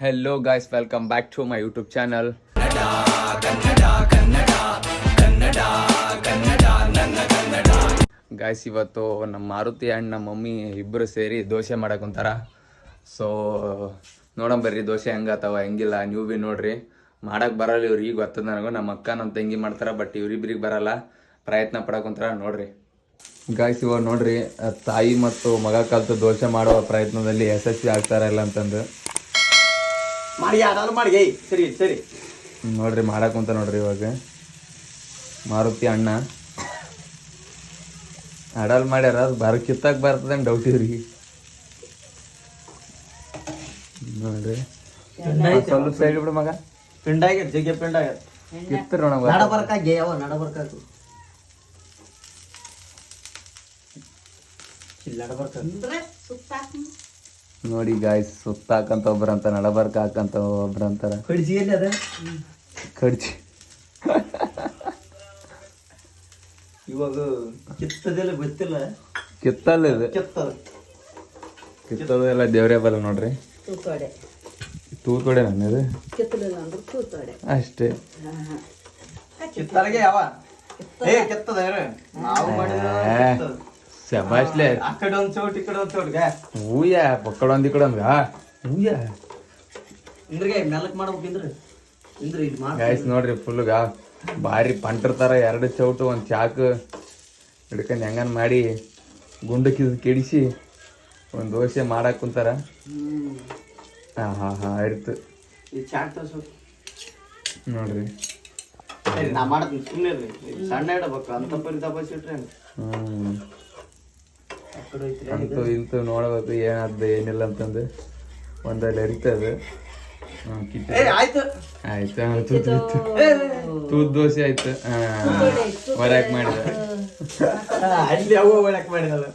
Hello guys, welcome back to my YouTube channel. Guys, ಇವತ್ತು ನಮ್ಮ Maruti and ನಮ್ಮ mummy ಇಬ್ಬರು ಸೇರಿ ದೋಸೆ ಮಾಡಕ್ಕಂತಾರ. ಸೊ ನೋಡಂಬರ್ರಿ ದೋಸೆ ಹೆಂಗತ್ತವ ಹೆಂಗಿಲ್ಲ. ನೀವು ಭೀ ನೋಡ್ರಿ. ಮಾಡಕ್ಕೆ ಬರಲ್ಲ ಇವ್ರಿಗೆ, ಗೊತ್ತದ ನನಗೂ. ನಮ್ಮ ಅಕ್ಕ ನಮ್ಮ ತಂಗಿ ಮಾಡ್ತಾರ, ಬಟ್ ಇವ್ರಿಬ್ರಿಗೆ ಬರಲ್ಲ. ಪ್ರಯತ್ನ ಪಡಕ್ಕಂತಾರ. ನೋಡ್ರಿ ಗಾಯ್ಸ್, ಇವಾಗ ನೋಡ್ರಿ ತಾಯಿ ಮತ್ತು ಮಗ ಕಲ್ತು ದೋಸೆ ಮಾಡೋ ಪ್ರಯತ್ನದಲ್ಲಿ ಯಶಸ್ವಿ ಆಗ್ತಾರಲ್ಲ ಅಂತಂದು ಮಾಡಿ ಮಾಡಿ ಸರಿ ಸರಿ ನೋಡ್ರಿ ಮಾಡಕ್ಕಂತ. ನೋಡ್ರಿ ಇವಾಗ ಮಾರುತಿ ಅಣ್ಣ ಅಡಲ್ ಮಾಡ್ಯಾರ. ಅದು ಕಿತ್ತಾಕ್ ಬರ್ತದೆ ಡೌಟ್ ಇವ್ರಿಗೆ. ನೋಡ್ರಿ ಸ್ವಲ್ಪ ಸೈಡ್ ಬಿಡು ಮಗ. ಪಿಂಡ ಆಗ್ಯದ, ಜಗ್ಗೆ ಪಿಂಡ ಆಗ್ಯದ. ಕಿತ್ತರ್ ನೋಡ ನಡಬರ್ಕಾಗಿ ಯಾವ ನಡಬರ್ಕಾಕು ನೋಡಿ ಗಾಯ್ಸ್, ಸುತ್ತಾಕಂತ ಒಬ್ರಂತ, ನಡಬರ್ಕ ಹಾಕಂತ ಒಬ್ರಂತಾರ. ಕಡ್ಜಿ ಎಲ್ಲಿ ಅದ? ಕಡ್ಜಿ ಇವಾಗ ಕಿತ್ತದೆಲ್ಲ ಗೊತ್ತಿಲ್ಲ. ಕಿತ್ತಲ್ಲ ಇದು, ಕಿತ್ತದೆಲ್ಲ ದೇವ್ರೇ ಬಲ್ಲ. ನೋಡ್ರಿ ತೂತೊಡೆ ನನ್ನದು ಅಷ್ಟೇ. ಕಿತ್ತಲ್ಗೆ ಯಾವ ಕಿತ್ತದ ನಾವು ಮಾಡಿದ ಶಬಾಷ್ಲೆ. ಆ ಕಡೆ ಒಂದ್ ಚೋಟ್ ಈ ಕಡೆ ಒಂದ್ ಚೋಟ್ ಹೂಯ ಪಕ್ಕಡೊಂದು ಈ ಕಡೊಂದು ಹೂಯ ಇಂದ್ರಿಗೆ ಮೆಲ್ಲಕ್ ಮಾಡ್ಬೇಕು. ಇಂದ್ರ ಇಲ್ಲಿ ಮಾಡಿ ಗಾಯ್ಸ್ ನೋಡ್ರಿ, ಫುಲ್ಗ ಭಾರಿ ಪಂಟರ್ತಾರ. 2 ಚೌಟು ಒಂದು ಚಾಕು ಹಿಡ್ಕೊಂಡು ಹೆಂಗನ್ ಮಾಡಿ ಗುಂಡಕ್ಕಿದ್ ಕೆಡಿಸಿ ಒಂದು ದೋಸೆ ಮಾಡಕ್ ಕುಂತಾರ. ಹಾ ಇರ್ತು ಈ ಚಾಟ್ ತೋರ್ಸು ನೋಡ್ರಿ. ಸರಿ, ನಾ ಮಾಡತ್ತೀನಿ ಸುಮ್ಮನೆ ಇರ್ರಿ. ಸಣ್ಣ ಇಡಬೇಕು, ಅಂತ ಪರಿ ತಪಾಸಿಟ್ರೆ ಅಂತೂ ಇಂತೂ ನೋಡ್ಬೇಕು ಏನಾದ್ದು ಏನಿಲ್ಲ ಅಂತಂದು ಒಂದಲ್ಲಿ ಅರಿತದ. ಆಯ್ತು ಆಯ್ತು, ತೂತ್ ದೋಸೆ ಆಯ್ತು. ಹೊರಕ್ ಮಾಡಿದ ಅಲ್ಲಿ ಅವು ಒಳಕ್ ಮಾಡಿದಲ್ಲ.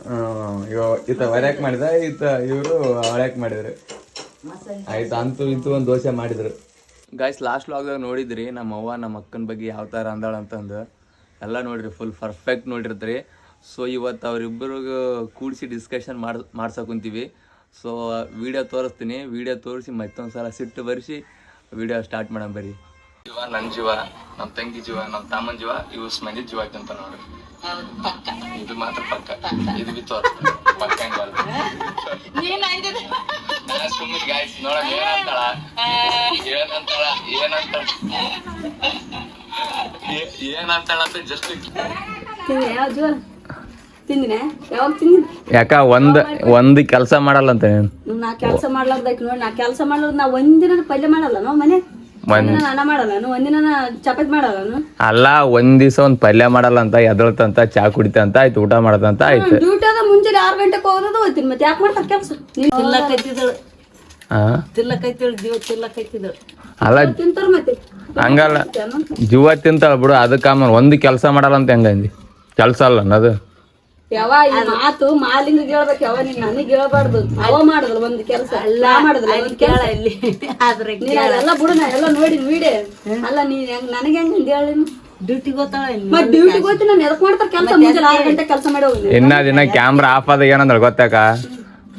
ಈತ ಹೊರಕ್ ಮಾಡಿದ, ಈತ ಇವರು ಹೊಳಕ್ ಮಾಡಿದ್ರು. ಆಯ್ತು, ಅಂತೂ ಇಂತೂ ಒಂದು ದೋಸೆ ಮಾಡಿದ್ರು. ಗಾಯ್ಸ್, ಲಾಸ್ಟ್ ವ್ಲಾಗ್ದಾಗ ನೋಡಿದ್ರಿ ನಮ್ಮ ಅವ್ವ ನಮ್ಮ ಅಕ್ಕನ ಬಗ್ಗೆ ಯಾವ ಥರ ಅಂದಾಳ ಅಂತಂದು ಎಲ್ಲ ನೋಡ್ರಿ. Full perfect ನೋಡಿರ್ತೀರಿ. ಸೊ ಇವತ್ತು ಅವರಿಬ್ಬರಿಗೂ ಕೂಡಿಸಿ ಡಿಸ್ಕಷನ್ ಮಾಡ್ಸಕೊಂತೀವಿ. ಸೊ ವಿಡಿಯೋ ತೋರಿಸ್ತೀನಿ. ವಿಡಿಯೋ ತೋರಿಸಿ ಮತ್ತೊಂದು ಸಲ ಸಿಟ್ಟು ಬರೆಸಿ ವಿಡಿಯೋ ಸ್ಟಾರ್ಟ್ ಮಾಡೋಣ ಬರ್ರಿ. ಜೀವ ನನ್ನ ಜೀವ, ನಮ್ಮ ತಂಗಿ ಜೀವ, ನಮ್ಮ ತಮ್ಮನ ಜೀವ, ಇವು ಮಂದಿ ಜೀವ ಅಂತ ನೋಡ್ರಿ. ಇದು ಮಾತ್ರ ಪಕ್ಕ. ಇದು ಬಿ ತೋರಿಸ್ತೀನಿ ಪಕ್ಕ ಹೆಂಗಲ್ಲ. ಸುಮ್ಮನೆ ಗಾಯ್ಸ್ ನೋಡೋಣ ಏನಂತಾಳ ಅಂತ ಜಸ್ಟ್ ಯಾಕ ಒಂದ್ ಕೆಲಸ ಮಾಡಲ್ಲ ಅಂತ. ನಾ ಕೆಲಸ ಮಾಡ್ಲಾರ್ದಕ್ಕೆ ನೋಡಿ, ನಾ ಕೆಲಸ ಮಾಡ್ಲಾರ್ದ ನಾ ಒಂದಿನ ಪಲ್ಯ ಮಾಡಲ್ಲ ನಾವು ಮನೆ ಅನ್ನ ಮಾಡಲ್ಲ, ಒಂದಿನ ಚಪಾತಿ ಮಾಡಲ್ಲ. ಅಲ್ಲ, ಒಂದ್ ದಿವಸ ಒಂದ್ ಪಲ್ಯ ಮಾಡಲ್ಲ ಅಂತ, ಎದಳ್ತಂತ, ಚಾ ಕುಡಿತಂತ, ಆಯ್ತು ಊಟ ಮಾಡದಂತ, ಆಯ್ತು ಡ್ಯೂಟಿ ಅದ ಮುಂಚೆ 6 ಗಂಟೆಗೆ ಹೋಗೋದು ಹೋಗ್ತೀನಿ. ಮತ್ತೆ ಯಾಕೆ ಮಾಡ್ತಾರ ಕೆಲಸ? ತಿಲ್ಲಕೈತಿದ್ದಳು ತಿಲ್ಲಕೈತಿದ್ದಳು ಅಲ್ಲ ತಿಂತಾರ. ಮತ್ತೆ ಹಂಗಲ್ಲ, ಜೀವ ತಿಂತಾಳ ಬಿಡು. ಅದಕ್ಕೆ ಆಮೇಲೆ ಒಂದ್ ಕೆಲಸ ಮಾಡಲ್ಲ ಅಂತ ಹೆಂಗಂದಿ? ಕೆಲಸ ಅಲ್ಲ ಅನ್ನೋದು. ಯಾವ ಈ ಮಾತು ಮಾಲಿಂಗ ಹೇಳ್ಬೇಕು. ಯಾವ ನೀನ್ ನನಗ್ ಹೇಳ್ಬಾರ್ದು. ಅವ ಮಾಡಿದ್ರು ಒಂದ್ ಕೆಲಸ, ಎಲ್ಲ ಮಾಡಿದ್ರು ಎಲ್ಲ ಬಿಡು. ನಾ ಎಲ್ಲ ನೋಡಿ ವಿಡಿಯೋ ಅಲ್ಲ. ನೀನ್ ಹೆಂಗ್ ನನಗೆ ಹೆಂಗ್ ಹೇಳಿ ಡ್ಯೂಟಿಗೆ ಹೋಗ್ತಾಳ. ಡ್ಯೂಟಿಗೆ ಹೋಗ್ತೀನಿ ನಾನು. ಎದಕ್ ಮಾಡ್ತಾರ ಕೆಲಸ? ಮುಂಜಾನೆ 6 ಗಂಟೆ ಕೆಲಸ ಮಾಡಿ ಹೋಗಿ ದಿನ ಕ್ಯಾಮ್ರಾ ಆಫ್ ಆದಾಗ ಏನಂದ್ರ ಗೊತ್ತಾಕ?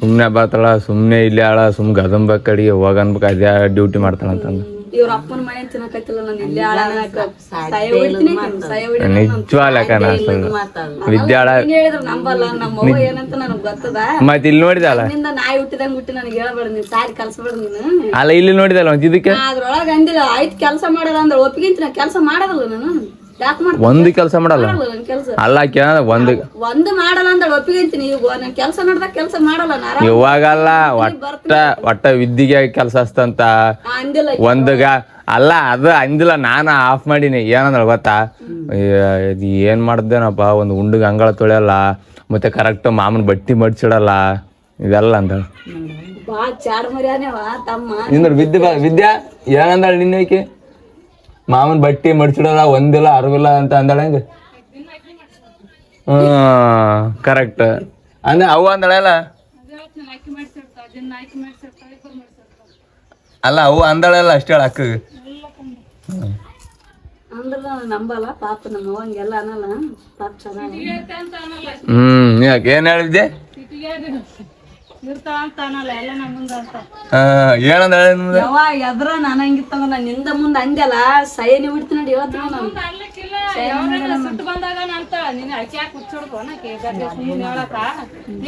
ಸುಮ್ನೆ ಬರ್ತಾಳ, ಸುಮ್ನೆ ಇಲ್ಲಿ ಆಳ, ಸುಮ್ ಗದಂಬ ಕಡೆಗೆ ಹೋಗನ್ಬೇಕು, ಅದೇ ಡ್ಯೂಟಿ ಮಾಡ್ತಾಳ ಅಂತಂದು. ಇವ್ರ ಅಪ್ಪನ ಮನೆ ತಿನ್ನಕತ್ತಿಲ್ಲ. ನಾನು ಇಲ್ಲೇ ವಿದ್ಯಾಳ ಹೇಳಿದ್ರು ನಂಬಲ್ಲ. ನಮ್ಮ ಅವ್ವ ಏನಂತ ನನಗ್ ಗೊತ್ತದ. ಮತ್ತೆ ಇಲ್ಲಿ ನೋಡಿದಲ್ಲ, ನಾಯಿ ಹುಟ್ಟಿದಂಗ್ ಹುಟ್ಟಿ ನನಗೆ ಹೇಳ್ಬೇಡ, ನೀನ್ ಸಾರಿ ಕಲ್ಸಬೇಡ ನೀನು. ಅಲ್ಲ ಇಲ್ಲಿ ನೋಡಿದಲ್ಲ ಒಂದ್ ಇದಕ್ಕೆ ಅದ್ರೊಳಗ ಅಂದಿಲ್ಲ. ಆಯ್ತು ಕೆಲಸ ಮಾಡಲ್ಲ ಅಂದ್ರೆ ಒಪ್ಪಿಗಿಂತ ಕೆಲಸ ಮಾಡದಲ್ಲ ನಾನು. ಯಾಕೆ ಮಾಡ್ತೀನಿ? ಒಂದು ಕೆಲಸ ಮಾಡಲ್ಲ. ಕೆಲಸ ಅಲ್ಲ ಒಂದು ಮಾಡಲ್ಲ ಅಂದ್ರೆ ಒಪ್ಪಿಗಿಂತೀನಿ. ಈಗ ನನ್ ಕೆಲಸ ನೋಡ್ದಾಗ ಕೆಲಸ ಮಾಡಲ್ಲ. ಇವಾಗಲ್ಲ, ಒಟ್ಟ ವಿದ್ಯೆಗೆ ಕೆಲಸ ಹಸ್ತಂತ ಅಂದಿಲ್ಲ. ಒಂದಗ ಅಲ್ಲ, ಅದು ಅಂದಿಲ್ಲ. ನಾನು ಆಫ್ ಮಾಡೀನಿ. ಏನಂದ್ರ ಗೊತ್ತಾ? ಏನ್ ಮಾಡ್ದೇನಪ್ಪ, ಒಂದು ಉಂಡಿಗೆ ಅಂಗಳ ತೊಳೆಯಲ್ಲ, ಮತ್ತೆ ಕರೆಕ್ಟ್ ಮಾಮನ್ ಬಟ್ಟಿ ಮಡ್ಚಿಡಲ್ಲ, ಇದೆಲ್ಲ ಅಂತ ಬಾ ಚಾಡ್ ಮರ್ಯಾನೇವ ತಮ್ಮ. ವಿದ್ಯಾ ಏನಂದಾಳ ನಿನ್ನಕ್ಕೆ? ಮಾಮನ್ ಬಟ್ಟಿ ಮಡ್ಚಿಡಲ್ಲ, ಒಂದಿಲ್ಲ ಅರ್ವಿಲ್ಲ ಅಂತ ಅಂದಾಳ. ಹೆಂಗ? ಕರೆಕ್ಟ್ ಅಂದ್ರೆ ಅವು ಅಂದಾಳಲ್ಲ. ಅಲ್ಲ, ಅವು ಅಂದಾಳಲ್ಲ ಅಷ್ಟೇ ಹೇಳ ಅಕ್ಕಗೆ. ಅಂದ್ರ ನಂಬಲ್ಲ ಪಾಪ. ನಮ್ಮ ಹಂಗೆಲ್ಲ ಅನ್ನಲ್ಲ ಪಾಪ. ಚೆನ್ನಾಗಿ ಯಾಕೆ ಏನ್ ಹೇಳಿದ್ದೆ? ಏನಂದ ನಿಮ್ದು ಯವ್ವ ಎದ್ರ ನಾನು ಹಂಗಿತ್ತಂಗ ನಾನು ನಿಂದ ಮುಂದೆ ಅಂದೆಲ್ಲ ಸೈನಿ ಬಿಡ್ತೀನಿ ನೋಡಿ ಹೇಳ್ತೀನಿ ನಾನು ಸಿಟ್ಟು ಬಂದಾಗ ನಂತ ನೀನು ಅಕ್ಕಿ ಹಾಕಿ ಮುಚ್ಚೋಡ್ದು ಹೇಳಕ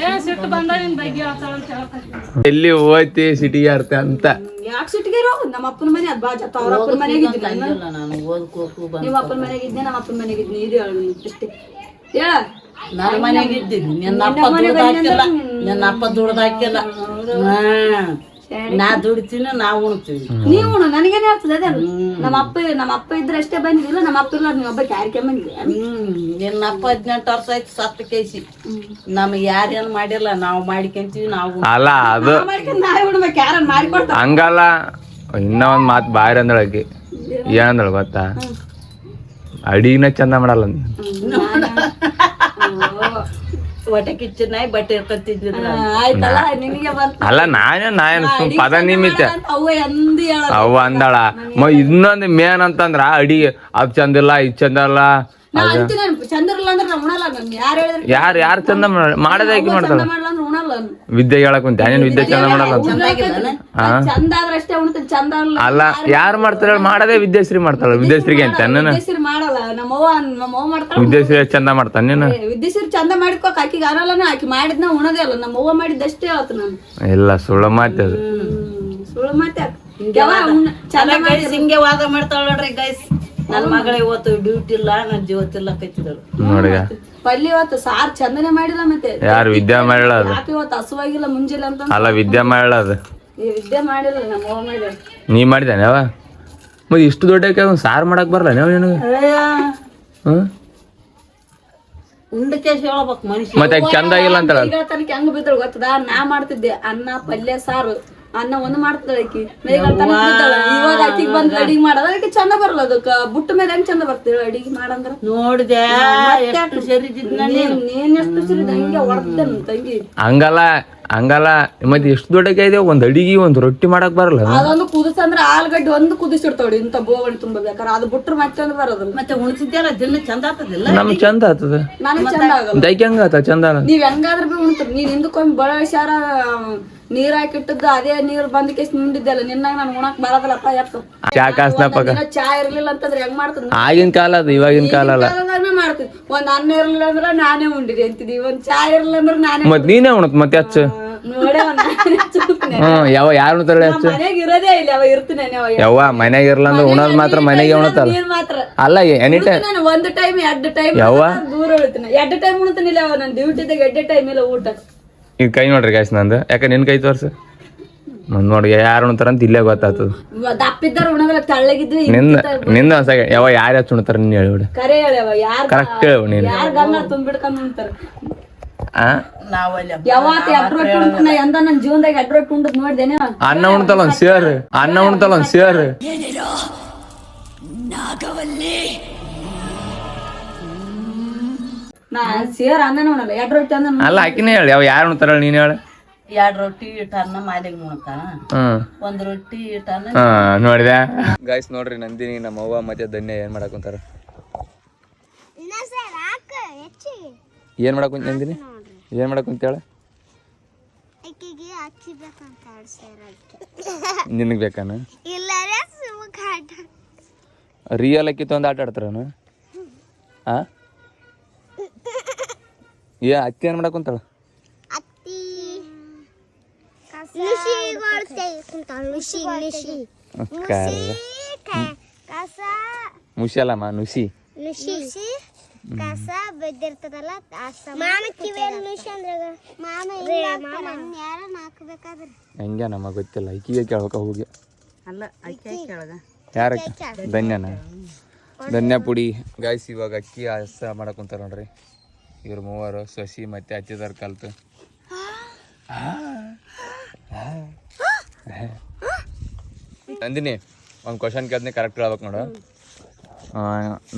ಏನ್ ಸಿಟ್ಟು ಬಂದಾಗ ನಿನ್ ಬಗ್ಗೆ ಹೇಳ್ತಾಳ ಅಂತ ಹೇಳ್ತಾರೆ. ಎಲ್ಲಿ ಹೋಯ್ತಿ ಸಿಟಿಗೆ ಅರ್ಥ ಅಂತ ಯಾಕೆ ಸಿಟ್ಟಿಗೆ ಇರೋ ನಮ್ಮ ಅಪ್ಪನ ಮನೆ ಅದ್ ಬಾಜ್ ಅವ್ರ ಅಪ್ಪನ ಮನೆಗೆ ಇದ್ದಿಲ್ಲ ನಾನು ಓದ್ಕೋಕು ನಿಮ್ಮ ಅಪ್ಪನ ಮನೆಗೆ ಇದ್ದೆ ನಮ್ಮ ಅಪ್ಪನ ಮನೆಗೆ ಇದ್ನಿ ಇದು ಹೇಳು ಅಷ್ಟೇ ಹೇಳ ನನ್ನ ಮನೆಗೆ ಇದ್ದೀನಿ ನಿನ್ನ ಅಪ್ಪ ದುಡ್ದು ಹಾಕಿಲ್ಲ ನಿನ್ನ ಅಪ್ಪ ದುಡ್ದು ಹಾಕಿಲ್ಲ ನಾ ದುಡಿತೀನಿ ನಾವು ಉಣ್ತೀವಿ ನೀವು ನನಗೇನೆ ಆಗ್ತದೆ ಅದೇ ನಮ್ಮ ಅಪ್ಪ ಇದ್ರೆ ಅಷ್ಟೇ ಬಂದಿಲ್ಲ ನಮ್ಮ ಅಪ್ಪ ಇಲ್ಲ ನಿಮ್ಮ ಹಬ್ಬ ಕ್ಯಾರಿಕೆ ಬಂದಿದೆ ನಿನ್ನ ಅಪ್ಪ 18 ವರ್ಷ ಆಯ್ತು ಸತ್ತು ಕೇಸಿ ನಮಗೆ ಯಾರೇನು ಮಾಡಿಲ್ಲ ನಾವು ಮಾಡ್ಕೊಂತೀವಿ ನಾವು ಅಲ್ಲ ಅದು ಮಾಡ್ಕೊಂಡು ನಾವೇ ಉಣ್ಬೇಕು ಯಾರನ್ನ ಮಾಡಿಕೊಡ್ತಾರ ಹಂಗಲ್ಲ ಇನ್ನ ಒಂದ್ ಮಾತು ಬಾರಿ ಅಂದಳಕಿ ಏನಂದಳ ಗೊತ್ತಾ ಅಡಿಗೆನ ಚಂದ ಮಾಡಲ್ಲ ಹೊಟ್ಟೆ ಕಿಚ್ಚನಾಯಿ ಬಟ್ಟೆ ಇರ್ಕೊತಿದ್ದಿದ್ರ ಆಯ್ತಲ್ಲ ನಿನಗೆ ಬಂತ ಅಲ್ಲ ನಾನೇನು ಸುಮ್ ಪದ ನಿಮಿತ್ತ ಅವ್ವ ಎಂದಿ ಹೇಳ ಅವ ಅಂದಾಳ ಇನ್ನೊಂದು ಮೇನ್ ಅಂತಂದ್ರ ಅಡಿಗೆ ಅದ್ ಚಂದ ಇಲ್ಲ ಇದ್ ಚಂದ ಇಲ್ಲ ನಾ ಅಂತೀನಿ ಚಂದ ಇರಲ್ಲ ಅಂದ್ರೆ ನಾ ಉಣಲ್ಲ ನನ್ ಯಾರು ಹೇಳಿದ್ರೆ ಯಾರು ಚಂದ ಮಾಡದೇ ಆಕಿ ಮಾಡ್ತಾಳ ಚಂದ ಮಾಡಲ್ಲ ಅಂದ್ರೆ ಉಣಲ್ಲ ನಾನು. ವಿದ್ಯೆ ಹೇಳಕ್ ಕುಂತ ಏನೇನು ವಿದ್ಯೆ ಚಂದ ಮಾಡಲ್ಲ ಅಂತ. ಚಂದ ಆದ್ರೆ ಅಷ್ಟೇ ಉಣ್ತೀನಿ ಚಂದ ಅಲ್ಲ ಯಾರು ಮಾಡ್ತಾಳ ಮಾಡದೇ ವಿದ್ಯಾಶ್ರೀ ಮಾಡ್ತಾಳ ವಿದ್ಯಾಶ್ರೀಗೆ ಅಂತ ನನ್ನ ವಿದ್ಯೆಸಿರಿ ಮಾಡಲ್ಲ ನಮ್ಮವ್ವ ಮಾಡ್ತಾಳ ವಿದ್ಯಾಶ್ರೀ ಚಂದ ಮಾಡ್ತಾನ ನೀನು ವಿದ್ಯೆಸಿರಿ ಚಂದ ಮಾಡಿಕೋಕ್ ಆಕಿಗೆ ಅನ್ನಲ್ಲ ಆಕಿ ಮಾಡಿದ್ನ ಉಣದೇ ಅಲ್ಲ ನಮ್ಮವ್ವ ಮಾಡಿದ್ದಷ್ಟೇ ಹೇಳ್ತ ನಾನು ಇಲ್ಲ ಸುಳ್ಳು ಮಾತದು ಸುಳ್ಳು ಮಾತೆ ಹಿಂಗೆ ವಾದ ಮಾಡ್ತಾಳ ನೋಡ್ರಿ ಗೈಸ್ ನನ್ನ ಮಗಳ ಇವತ್ತು ಡ್ಯೂಟಿ ಇಲ್ಲ ನನ್ನ ಜೀವತ್ತಿಲ್ಲ ಕಚ್ಚಿದಳು ನೋಡಿಗ ಪಲ್ಯ ಇವತ್ತು ಸಾರ್ ಚಂದನೆ ಮಾಡಿಲ್ಲ ಮತ್ತೆ ಯಾರು ವಿದ್ಯಾ ಮಾಡಿಳ ಅದು ಯಾಕೆ ಇವತ್ತು ಹಸುವಾಗಿಲ್ಲ ಮುಂಜಾನೆ ಅಂತ ಅಲ್ಲ ವಿದ್ಯಾ ಮಾಡಿಳ ಅದು ಈ ವಿದ್ಯೆ ಮಾಡಿಲ್ಲ ನಮ್ಮವ್ವ ಮಾಡಿಲ್ಲ ನೀ ಮಾಡಿದಾನೆ ಅವ ಮತ್ತೆ ಇಷ್ಟು ದೊಡ್ಡಕ್ಕೆ ಒಂದು ಸಾರು ಮಾಡಕ್ ಬರಲ್ಲ ನೀವು ನಿನಗೆ ಹ್ಮ್ ಉಂಡಕೇಶ್ ಹೇಳ್ಬೇಕು ಮನುಷ್ಯ ಮತ್ತೆ ಯಾಕೆ ಚಂದ ಆಗಿಲ್ಲ ಅಂತಳ ತನಕ ಹೆಂಗ್ ಬಿದ್ದಳು ಗೊತ್ತದ ನಾ ಮಾಡ್ತಿದ್ದೆ ಅನ್ನ ಪಲ್ಯ ಸಾರು ಅನ್ನ ಒಂದು ಮಾಡ್ತಾಳೆ ಆಕಿ ಮೇಘಾಳ ತನಕ ಬಿದ್ದಾಳ ಇವಾಗ ಆಕಿಗೆ ಬಂದ್ ಅಡಿಗೆ ಮಾಡೋದು ಅದಕ್ಕೆ ಚಂದ ಬರಲ್ಲ ಅದಕ್ಕ ಬುಟ್ಟ ಮೇಲೆ ಹೆಂಗ್ ಚಂದ ಬರ್ತೇಳ ಅಡಿಗೆ ಮಾಡಂದ್ರ ನೋಡಿದೆ ಎಷ್ಟು ಸರಿದಿದ್ನ ನೀನ್ ಎಷ್ಟು ಸಿರಿದ ಹಂಗೆ ಹೊಡ್ದೆ ನನ್ ತಂಗಿ ಹಂಗಲ್ಲ ಮತ್ತೆ ಎಷ್ಟು ದೊಡ್ಡಕ್ಕೆ ಇದೆ ಒಂದ್ ಅಡಿಗೆ ಒಂದ್ ರೊಟ್ಟಿ ಮಾಡಕ್ ಬರಲ್ಲ ಅದೊಂದು ಕುದಿಸಂದ್ರ ಆಲ್ಗಡ್ಡೆ ಒಂದು ಕುದಿಸಿಡ್ತಾವಡಿ ಇಂತ ಬೋಗಣಿ ತುಂಬ ಬೇಕಾರೆ ಅದು ಬಿಟ್ರೆ ಮತ್ತೆ ಚಂದ ಬರೋದಿಲ್ಲ ಮತ್ತೆ ಉಣ್ಸಿದ್ಯಲ್ಲ ದಿನ ಚಂದ ಆಗ್ತದಿಲ್ಲ ನಮ್ಗ್ ಚಂದ ಆತದ ನನಗ್ ಚಂದ ಆಗಲ್ಲ ದೈಕೆ ಹಂಗ ಆತ ಚಂದ ನೀವ್ ಹೆಂಗಾದ್ರ ಬಿ ಉಣ್ತೀರಿ ನೀನ್ ಹಿಂದಕ್ಕೊಮ್ಮೆ ಬಳಸಾರ ನೀರ್ ಹಾಕಿಟ್ಟದ್ದು ಅದೇ ನೀರ್ ಬಂದ ಕೇಸ್ ನಿಂಡಿದ್ದೆಲ್ಲ ನಿನ್ನಾಗ ನಾನು ಉಣಕ್ ಬರೋದಿಲ್ಲಪ್ಪ ಯಪ್ಪ ಚಾ ಕಾಸ್ನಪ್ಪಗ ಚಾ ಇರ್ಲಿಲ್ಲ ಅಂತಂದ್ರೆ ಹೆಂಗ್ ಮಾಡ್ತದ ಆಗಿನ ಕಾಲ ಅದು ಇವಾಗಿನ ಕಾಲ ಅಲ್ಲ ಮಾಡ್ತಿದ್ ಒಂದ್ ಅನ್ನ ಇರ್ಲಿಲ್ಲ ಅಂದ್ರ ನಾನೇ ಉಂಡಿರಿ ಅಂತಿದ್ವಿ ಒಂದ್ ಚಾ ಇರ್ಲಿಲ್ಲ ಅಂದ್ರ ನಾನೇ ಮತ್ ನೀನೇ ಉಣತ್ ಮತ್ತೆ ಹಚ್ಚ ನೋಡೇ ಯಾವ ಯಾರು ಉಣ್ತಾಳೆ ಹಚ್ಚ ಮನ್ಯಾಗ ಇರೋದೇ ಇಲ್ಲ ಅವ ಇರ್ತೀನಿ ಯವ್ವ ಮನ್ಯಾಗ ಇರ್ಲ ಅಂದ್ರೆ ಉಣದ್ ಮಾತ್ರ ಮನೆಗೆ ಉಣತಾರ ನೀರ್ ಮಾತ್ರ ಅಲ್ಲ ಎನಿ ಟೈಮ್ ನಾನು ಒಂದು ಟೈಮ್ 2 ಟೈಮ್ ದೂರ ಉಳಿತೀನಿ 2 ಟೈಮ್ ಉಣ್ತಾನಿಲ್ಲ ಅವ ನನ್ ಡ್ಯೂಟಿದಾಗ 2 ಟೈಮ್ ಇಲ್ಲ ಊಟ ಈಗ ಕೈ ನೋಡ್ರಿ ಗಾಯ್ಸ್ ನಂದು ಯಾಕೆ ನಿನ್ ಕೈ ತೋರ್ಸ ನೋಡಿ ಯಾರು ಉಣ್ತಾರ ಅಂತ ಇಲ್ಲೇ ಗೊತ್ತಾಗ್ತದ ದಪ್ಪಿದ್ದಾರ ಉಣದ್ರ ತೆಳ್ಳಗಿದ್ವಿ ನಿಂದ ಒಂದ್ ಸೆಕೆಂಡ್ ಯಾವ ಯಾರು ಹಚ್ಚ ಉಣ್ತಾರ ನೀನ್ ಹೇಳಿಬಿಡ ಕರೆ ಹೇಳ್ಯಾವ ಯಾರ್ ಕರೆಕ್ಟ್ ಹೇಳು ನೀನು ಯಾರ್ ಗಮನ ತುಂಬಿಡ್ಕೊಂಡ್ ಉಣ್ತಾರ ನಾವಲ್ಲಿ ಯಾವತ್ತ 2 ರೊಟ್ಟಿ ಉಣ್ತಾನ ಎಂದ ನನ್ ಜೀವನದಾಗ 2 ರೊಟ್ಟಿ ಉಂಡದ್ ನೋಡ್ದೇನೆ ಅನ್ನ ಉಣ್ತಲ್ಲ ಒಂದ್ ಸೇರ್ ಅನ್ನ ಉಣ್ತಲ್ಲ ಒಂದ್ ಸೇರ್ ನಾ ಸೇರ್ ಅನ್ನನ ಉಣಲ್ಲ 2 ರೊಟ್ಟಿ ಅನ್ನ ಅಲ್ಲ ಆಕಿನೇ ಹೇಳಿ ಯಾವ ಯಾರು ಉಣ್ತಾರ ನೀನ್ ಹೇಳ 2 ರೊಟ್ಟಿ ಇಟ್ಟನ್ನ ಮಾಲಿಗೆ ಉಣ್ತಾನ ಹ್ಮ್ 1 ರೊಟ್ಟಿ ಇಟ್ಟನ್ನ ನೋಡಿದೆ ಗಾಯ್ಸ್ ನೋಡ್ರಿ ನಂದಿನಿ ನಮ್ಮ ಅವ್ವ ಮತ್ತೆ ಧನ್ಯ ಏನ್ ಮಾಡಕ್ ಕುಂತಾರ ಏನ್ ಮಾಡಕ್ ಕುಂತ ನಂದಿನಿ ಏನ್ ಮಾಡಕ್ ಕುಂತೇಳ ನಿನಗ್ ಬೇಕಾನ ರಿಯಲ್ ಅಕ್ಕಿ ತೊಂದ್ ಆಟ ಆಡ್ತಾರನ ಆ ಅತ್ತಿ ಏನ್ ಮಾಡಕ್ ಕುಂತಾಳ ಮುಷಿ ಅಲ್ಲಮ್ಮ ನುಸಿ ಕಸ ಬೆದ್ದಿರ್ತದಲ್ಲ ಹೆಂಗ ನಮಗ ಗೊತ್ತಿಲ್ಲ ಈಕಿಗೆ ಕೇಳ್ಬೇಕ ಹೋಗಿ ಅಲ್ಲ ಅಕ್ಕಿ ಕೆಳಗ ಯಾರ ಧನ್ಯನ ಧನ್ಯ ಪುಡಿ ಗಾಯ್ಸ್ ಇವಾಗ ಅಕ್ಕಿ ಹಸ ಮಾಡಕ್ ಕುಂತಾರ ನೋಡ್ರಿ ಇವ್ರ ಮೂವರು ಸಸಿ ಮತ್ತೆ ಹಚ್ಚಿದಾರ ಕಲ್ತು ನಂದಿನಿ ಒಂದು ಕ್ವಶನ್ ಕೇಳ್ತೀನಿ ಕರೆಕ್ಟ್ ಹೇಳ್ಬೇಕು ನೋಡು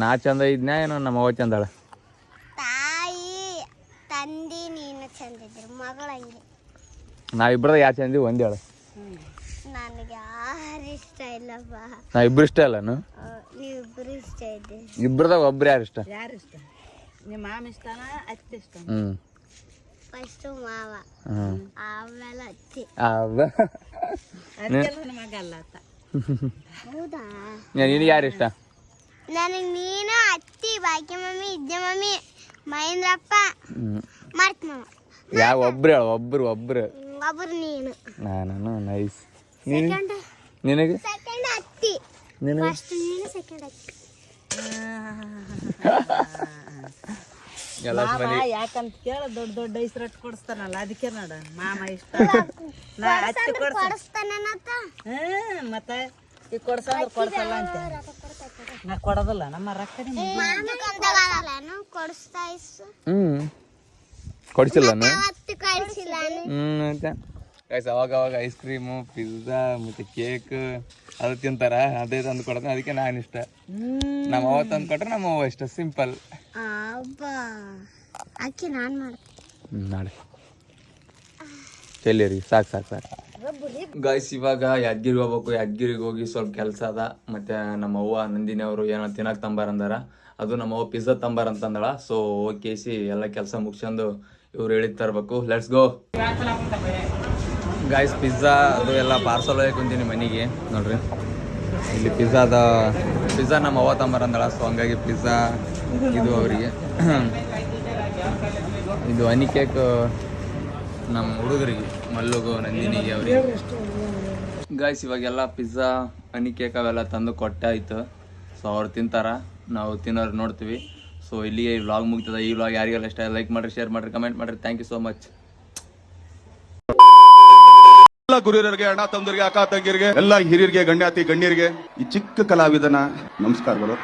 ನಾ ಚಂದ ಇದ್ನ ಏನೋ ನಮ್ಮ ಅವ್ವ ಚಂದಾಳ ತಾಯಿ ತಂದಿ ನೀನು ಚಂದ ಇದ್ರು ಮಗಳಂಗೆ ನಾವಿಬ್ರದ ಯಾರು ಚಂದಿ ಒಂದ್ ಹೇಳು ನನಗೆ ಯಾರು ಇಷ್ಟ ಇಲ್ಲಪ್ಪ ನಾವಿಬ್ರು ಇಷ್ಟ ಅಲ್ಲನು ನೀವಿಬ್ರು ಇಷ್ಟ ಇದ್ದೀರಿ ಇಬ್ರದಾಗ ಒಬ್ರು ಯಾರು ಇಷ್ಟ ಯಾರು ಇಷ್ಟ ನಿಮ್ಮ ಮಾಮ ಇಷ್ಟನ ಅತ್ತಿ ಇಷ್ಟ ಫಸ್ಟ್ ಮಾವ ಹ್ಮ್ ಆಮೇಲೆ ಅತ್ತಿ. ಮಗ ಅಲ್ಲ ಆತ. ಹೌದಾ? ನಿನಗೆ ಯಾರು ಇಷ್ಟ? ನನಗೆ ನೀನು, ಅತ್ತಿ, ಬಾಕಿ ಮಮ್ಮಿ, ಇದ್ದೆ ಮಮ್ಮಿ, ಮಹೇಂದ್ರಪ್ಪ, ಮಾರ್ಕ್ ಮಾವ. ಯಾವ ಒಬ್ರು ಹೇಳು, ಒಬ್ರು ಒಬ್ಬರು ನೀನು. ನಾನು ನೈಸ್. ನಿನಗೆ ಸೆಕೆಂಡ್ ಅತ್ತಿ. ನಿನಗೆ ಫಸ್ಟ್ ನೀನು, ಸೆಕೆಂಡ್ ಅತ್ತಿ. ಎಲ್ಲ ಮಾಮ ಯಾಕಂತ ಕೇಳ ದೊಡ್ಡ ದೊಡ್ಡ ಹೆಸರಟ್ಟು ಕೊಡಿಸ್ತಾನಲ್ಲ, ಅದಕ್ಕೆ ನೋಡ ಮಾಮ ಇಷ್ಟ. ನಾ ಅತ್ತಿ ಕೊಡಿಸ್ತಾನತ್ತ. ಮತ್ತೆ ಈಗ ಕೊಡ್ಸಂದ್ರೆ ಕೊಡ್ಸಲ್ಲ ಅಂತ ನಾ ಕೊಡೋದಿಲ್ಲ. ನಮ್ಮ ರೊಕ್ಕ ಕೊಡಿಸ್ತಾ ಇಸು. ಕೊಡಿಸಿಲ್ಲ ಅವತ್ತು ಕಳಿಸಿಲ್ಲ. ಗೈಸ್ ಅವಾಗ ಐಸ್ ಕ್ರೀಮು, ಪಿಜ್ಜಾ ಮತ್ತೆ ಕೇಕ್ ಅದು ತಿಂತಾರ, ಅದೇ ತಂದು ಕೊಡ್ತಾನೆ. ಅದಕ್ಕೆ ನಾನು ಇಷ್ಟ. ನಮ್ಮ ಅವ್ವ ತಂದು ಕೊಟ್ರೆ ನಮ್ಮ ಅವ್ವ ಇಷ್ಟ. ಸಿಂಪಲ್. ಅಕ್ಕಿ ನಾನು ಮಾಡ್ತೀನಿ. ನಾಳೆ ಚೆಲ್ಲಿರಿ ಸಾಕು. ಗೈಸ್ ಇವಾಗ ಯಾದಗಿರಿಗೆ ಹೋಗ್ಬೇಕು. ಯಾದಗಿರಿಗೆ ಹೋಗಿ ಸ್ವಲ್ಪ ಕೆಲಸ ಅದ. ಮತ್ತೆ ನಮ್ಮ ಅವ್ವ ನಂದಿನಿ ಅವರು ಏನೋ ತಿನ್ನಕ್ಕೆ ತಂಬಾರಂದಾರ. ಅದು ನಮ್ಮ ಅವ್ವ ಪಿಜ್ಜಾ ತಂಬಾರ ಅಂತಂದಳ. ಸೊ ಹೋಗಿ ಎಲ್ಲ ಕೆಲಸ ಮುಗಿಸ್ಕೊಂಡು ಇವ್ರು ಹೇಳಿದ್ ತರಬೇಕು. Let's go. ಗೈಸ್ ಪಿಜ್ಜಾ ಅದು ಎಲ್ಲ ಪಾರ್ಸಲ್ ಹೋಗಿ ಕುಂತೀನಿ ಮನೆಗೆ. ನೋಡ್ರಿ ಇಲ್ಲಿ ಪಿಜ್ಜಾ ನಮ್ಮ ಅವ್ವ ತಂಬಾರಂದಳ. ಸೊ ಹಂಗಾಗಿ ಪಿಜ್ಜಾ ಇದು ಅವರಿಗೆ. ಇದು ಹನಿ ಕೇಕ್ ನಮ್ಮ ಹುಡುಗರಿಗೆ, ಮಲ್ಲುಗು, ನಂದಿನಿಗೆ, ಅವ್ರಿಗೆ. ಗೈಸ್ ಇವಾಗೆಲ್ಲ ಪಿಜ್ಜಾ, ಹನಿ ಕೇಕ್ ಅವೆಲ್ಲ ತಂದು ಕೊಟ್ಟಾಯ್ತು. ಸೊ ಅವ್ರು ತಿಂತಾರ, ನಾವು ತಿನ್ನೋರು ನೋಡ್ತೀವಿ. ಸೊ ಇಲ್ಲಿಗೆ ಈ ವ್ಲಾಗ್ ಮುಗ್ತದೆ. ಈ ವ್ಲಾಗ್ ಯಾರಿಗೆಲ್ಲ ಇಷ್ಟ ಲೈಕ್ ಮಾಡಿರಿ, ಶೇರ್ ಮಾಡಿರಿ, ಕಮೆಂಟ್ ಮಾಡಿರಿ. Thank you so much. ಎಲ್ಲ ಗುರುರಿಗೆ, ಅಣ್ಣ ತಮ್ಮರಿಗೆ, ಅಕ್ಕ ತಂಗಿರಿಗೆ, ಎಲ್ಲ ಹಿರಿಯರಿಗೆ, ಗಣ್ಯಾತಿ ಗಣ್ಯರಿಗೆ, ಈ ಚಿಕ್ಕ ಕಲಾವಿದನ ನಮಸ್ಕಾರಗಳು.